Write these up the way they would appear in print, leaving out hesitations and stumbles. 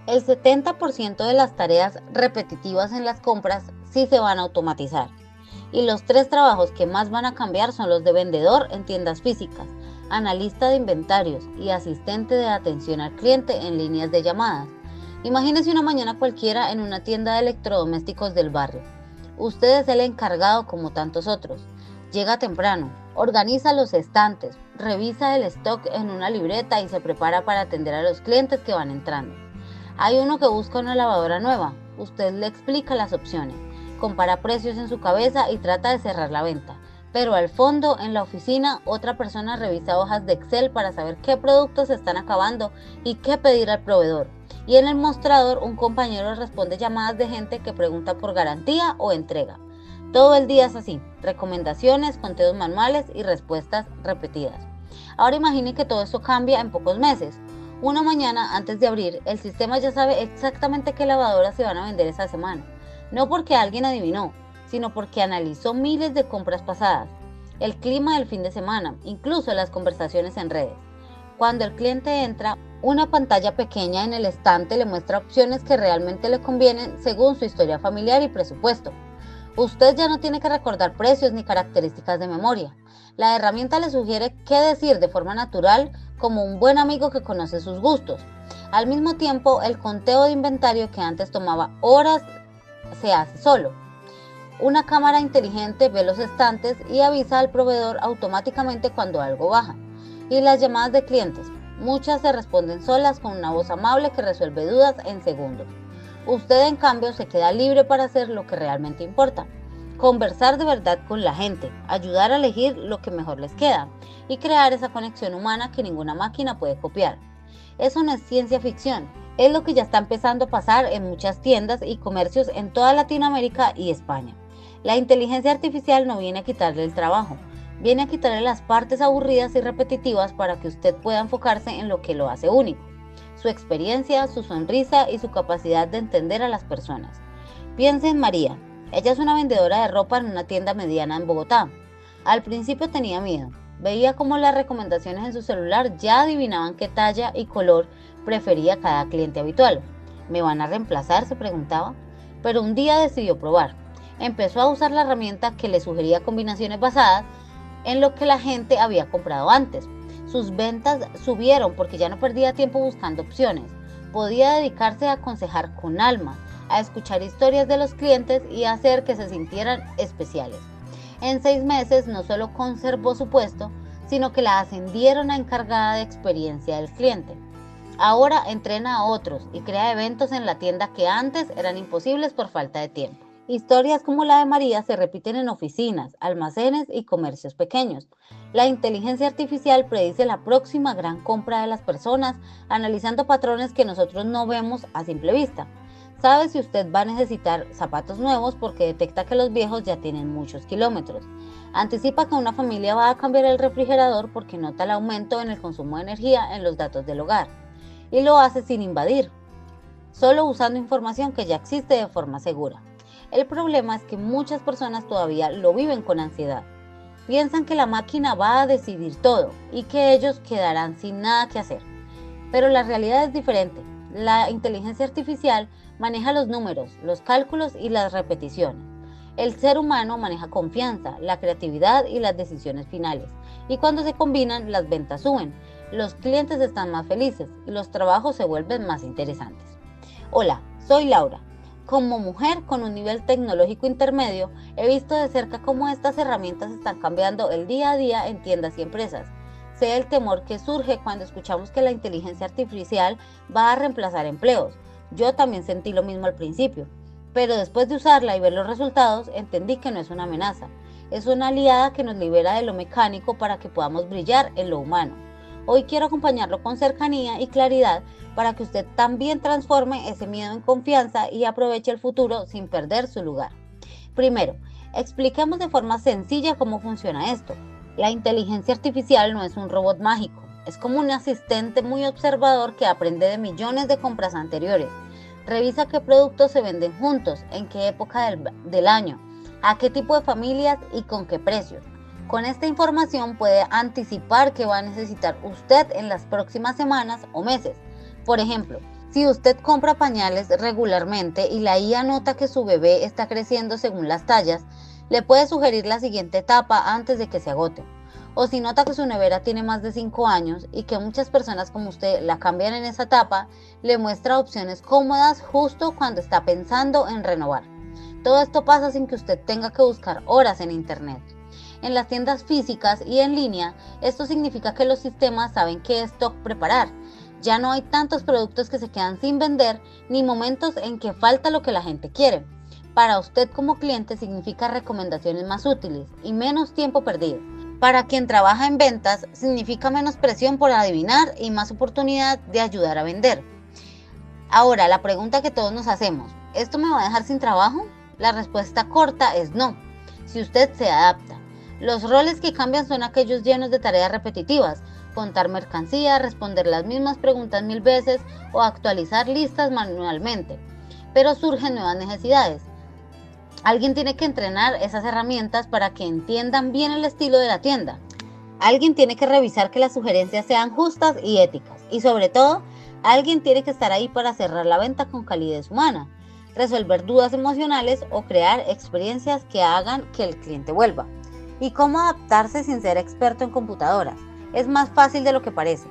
El 70% de las tareas repetitivas en las compras sí se van a automatizar. Y los tres trabajos que más van a cambiar son los de vendedor en tiendas físicas, analista de inventarios y asistente de atención al cliente en líneas de llamadas. Imagínese una mañana cualquiera en una tienda de electrodomésticos del barrio. Usted es el encargado como tantos otros. Llega temprano, organiza los estantes, revisa el stock en una libreta y se prepara para atender a los clientes que van entrando. Hay uno que busca una lavadora nueva. Usted le explica las opciones, compara precios en su cabeza y trata de cerrar la venta. Pero al fondo, en la oficina, otra persona revisa hojas de Excel para saber qué productos se están acabando y qué pedir al proveedor. Y en el mostrador, un compañero responde llamadas de gente que pregunta por garantía o entrega. Todo el día es así, recomendaciones, conteos manuales y respuestas repetidas. Ahora imagine que todo esto cambia en pocos meses. Una mañana, antes de abrir, el sistema ya sabe exactamente qué lavadoras se van a vender esa semana. No porque alguien adivinó, sino porque analizó miles de compras pasadas, el clima del fin de semana, incluso las conversaciones en redes. Cuando el cliente entra, una pantalla pequeña en el estante le muestra opciones que realmente le convienen según su historia familiar y presupuesto. Usted ya no tiene que recordar precios ni características de memoria. La herramienta le sugiere qué decir de forma natural, como un buen amigo que conoce sus gustos. Al mismo tiempo, el conteo de inventario que antes tomaba horas se hace solo. Una cámara inteligente ve los estantes y avisa al proveedor automáticamente cuando algo baja. Y las llamadas de clientes, muchas se responden solas con una voz amable que resuelve dudas en segundos. Usted, en cambio, se queda libre para hacer lo que realmente importa. Conversar de verdad con la gente, ayudar a elegir lo que mejor les queda y crear esa conexión humana que ninguna máquina puede copiar. Eso no es ciencia ficción, es lo que ya está empezando a pasar en muchas tiendas y comercios en toda Latinoamérica y España. La inteligencia artificial no viene a quitarle el trabajo, viene a quitarle las partes aburridas y repetitivas para que usted pueda enfocarse en lo que lo hace único: su experiencia, su sonrisa y su capacidad de entender a las personas. Piense en María. Ella es una vendedora de ropa en una tienda mediana en Bogotá. Al principio tenía miedo. Veía cómo las recomendaciones en su celular ya adivinaban qué talla y color prefería cada cliente habitual. ¿Me van a reemplazar?, se preguntaba. Pero un día decidió probar. Empezó a usar la herramienta que le sugería combinaciones basadas en lo que la gente había comprado antes. Sus ventas subieron porque ya no perdía tiempo buscando opciones. Podía dedicarse a aconsejar con alma, a escuchar historias de los clientes y a hacer que se sintieran especiales. En 6 meses no solo conservó su puesto, sino que la ascendieron a encargada de experiencia del cliente. Ahora entrena a otros y crea eventos en la tienda que antes eran imposibles por falta de tiempo. Historias como la de María se repiten en oficinas, almacenes y comercios pequeños. La inteligencia artificial predice la próxima gran compra de las personas, analizando patrones que nosotros no vemos a simple vista. Sabe si usted va a necesitar zapatos nuevos porque detecta que los viejos ya tienen muchos kilómetros. Anticipa que una familia va a cambiar el refrigerador porque nota el aumento en el consumo de energía en los datos del hogar. Y lo hace sin invadir, solo usando información que ya existe de forma segura. El problema es que muchas personas todavía lo viven con ansiedad. Piensan que la máquina va a decidir todo y que ellos quedarán sin nada que hacer. Pero la realidad es diferente. La inteligencia artificial maneja los números, los cálculos y las repeticiones. El ser humano maneja confianza, la creatividad y las decisiones finales. Y cuando se combinan, las ventas suben, los clientes están más felices y los trabajos se vuelven más interesantes. Hola, soy Laura. Como mujer con un nivel tecnológico intermedio, he visto de cerca cómo estas herramientas están cambiando el día a día en tiendas y empresas. Sé el temor que surge cuando escuchamos que la inteligencia artificial va a reemplazar empleos. Yo también sentí lo mismo al principio, pero después de usarla y ver los resultados, entendí que no es una amenaza. Es una aliada que nos libera de lo mecánico para que podamos brillar en lo humano. Hoy quiero acompañarlo con cercanía y claridad para que usted también transforme ese miedo en confianza y aproveche el futuro sin perder su lugar. Primero, expliquemos de forma sencilla cómo funciona esto. La inteligencia artificial no es un robot mágico, es como un asistente muy observador que aprende de millones de compras anteriores. Revisa qué productos se venden juntos, en qué época del año, a qué tipo de familias y con qué precios. Con esta información puede anticipar qué va a necesitar usted en las próximas semanas o meses. Por ejemplo, Si usted compra pañales regularmente y la IA nota que su bebé está creciendo según las tallas, le puede sugerir la siguiente etapa antes de que se agote. O si nota que su nevera tiene más de 5 años y que muchas personas como usted la cambian en esa etapa, le muestra opciones cómodas justo cuando está pensando en renovar. Todo esto pasa sin que usted tenga que buscar horas en internet. En las tiendas físicas y en línea, esto significa que los sistemas saben qué stock preparar. Ya no hay tantos productos que se quedan sin vender, ni momentos en que falta lo que la gente quiere. Para usted como cliente significa recomendaciones más útiles y menos tiempo perdido. Para quien trabaja en ventas, significa menos presión por adivinar y más oportunidad de ayudar a vender. Ahora, la pregunta que todos nos hacemos, ¿esto me va a dejar sin trabajo? La respuesta corta es no, si usted se adapta. Los roles que cambian son aquellos llenos de tareas repetitivas, contar mercancía, responder las mismas preguntas 1000 veces o actualizar listas manualmente. Pero surgen nuevas necesidades. Alguien tiene que entrenar esas herramientas para que entiendan bien el estilo de la tienda. Alguien tiene que revisar que las sugerencias sean justas y éticas. Y sobre todo, alguien tiene que estar ahí para cerrar la venta con calidez humana, resolver dudas emocionales o crear experiencias que hagan que el cliente vuelva. ¿Y cómo adaptarse sin ser experto en computadoras? Es más fácil de lo que parece.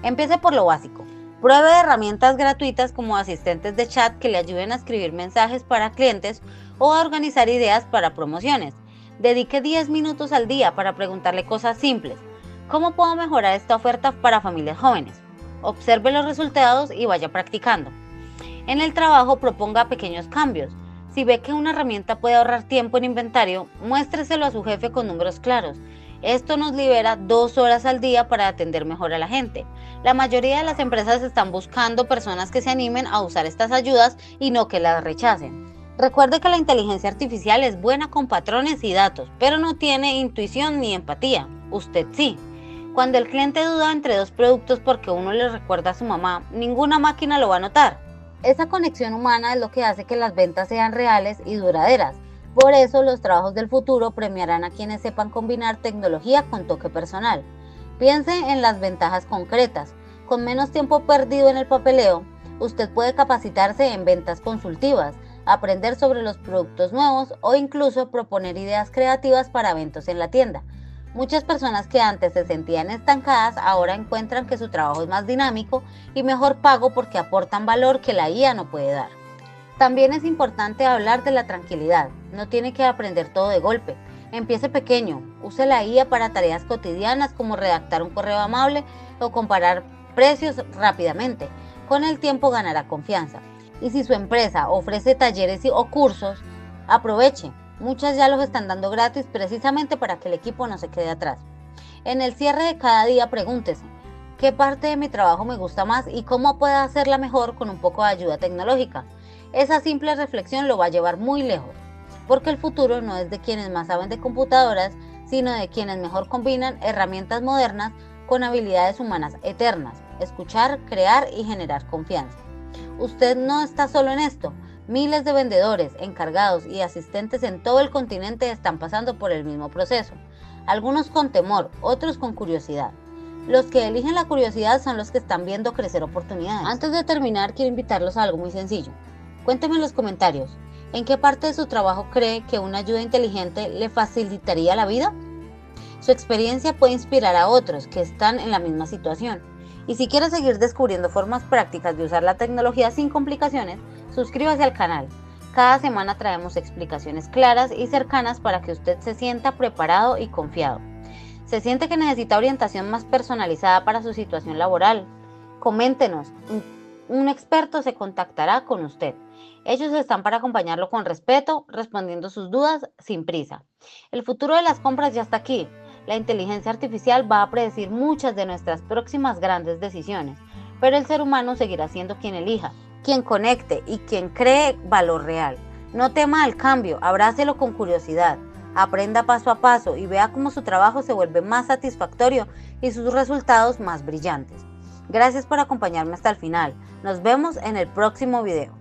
Empiece por lo básico. Pruebe herramientas gratuitas como asistentes de chat que le ayuden a escribir mensajes para clientes o a organizar ideas para promociones. Dedique 10 minutos al día para preguntarle cosas simples. ¿Cómo puedo mejorar esta oferta para familias jóvenes? Observe los resultados y vaya practicando. En el trabajo proponga pequeños cambios. Si ve que una herramienta puede ahorrar tiempo en inventario, muéstreselo a su jefe con números claros. Esto nos libera 2 horas al día para atender mejor a la gente. La mayoría de las empresas están buscando personas que se animen a usar estas ayudas y no que las rechacen. Recuerde que la inteligencia artificial es buena con patrones y datos, pero no tiene intuición ni empatía. Usted sí. Cuando el cliente duda entre dos productos porque uno le recuerda a su mamá, ninguna máquina lo va a notar. Esa conexión humana es lo que hace que las ventas sean reales y duraderas. Por eso los trabajos del futuro premiarán a quienes sepan combinar tecnología con toque personal. Piense en las ventajas concretas. Con menos tiempo perdido en el papeleo, usted puede capacitarse en ventas consultivas, aprender sobre los productos nuevos o incluso proponer ideas creativas para eventos en la tienda. Muchas personas que antes se sentían estancadas ahora encuentran que su trabajo es más dinámico y mejor pago porque aportan valor que la IA no puede dar. También es importante hablar de la tranquilidad. No tiene que aprender todo de golpe. Empiece pequeño. Use la IA para tareas cotidianas como redactar un correo amable o comparar precios rápidamente. Con el tiempo ganará confianza. Y si su empresa ofrece talleres o cursos, aproveche. Muchas ya los están dando gratis precisamente para que el equipo no se quede atrás. En el cierre de cada día pregúntese, ¿qué parte de mi trabajo me gusta más y cómo puedo hacerla mejor con un poco de ayuda tecnológica? Esa simple reflexión lo va a llevar muy lejos, porque el futuro no es de quienes más saben de computadoras, sino de quienes mejor combinan herramientas modernas con habilidades humanas eternas, escuchar, crear y generar confianza. Usted no está solo en esto. Miles de vendedores, encargados y asistentes en todo el continente están pasando por el mismo proceso, algunos con temor, otros con curiosidad. Los que eligen la curiosidad son los que están viendo crecer oportunidades. Antes de terminar, quiero invitarlos a algo muy sencillo. Cuéntenme en los comentarios, ¿en qué parte de su trabajo cree que una ayuda inteligente le facilitaría la vida? Su experiencia puede inspirar a otros que están en la misma situación. Y si quiere seguir descubriendo formas prácticas de usar la tecnología sin complicaciones, suscríbase al canal. Cada semana traemos explicaciones claras y cercanas para que usted se sienta preparado y confiado. ¿Se siente que necesita orientación más personalizada para su situación laboral? Coméntenos, un experto se contactará con usted. Ellos están para acompañarlo con respeto, respondiendo sus dudas sin prisa. El futuro de las compras ya está aquí. La inteligencia artificial va a predecir muchas de nuestras próximas grandes decisiones, pero el ser humano seguirá siendo quien elija, quien conecte y quien cree valor real. No tema al cambio, abrácelo con curiosidad, aprenda paso a paso y vea cómo su trabajo se vuelve más satisfactorio y sus resultados más brillantes. Gracias por acompañarme hasta el final. Nos vemos en el próximo video.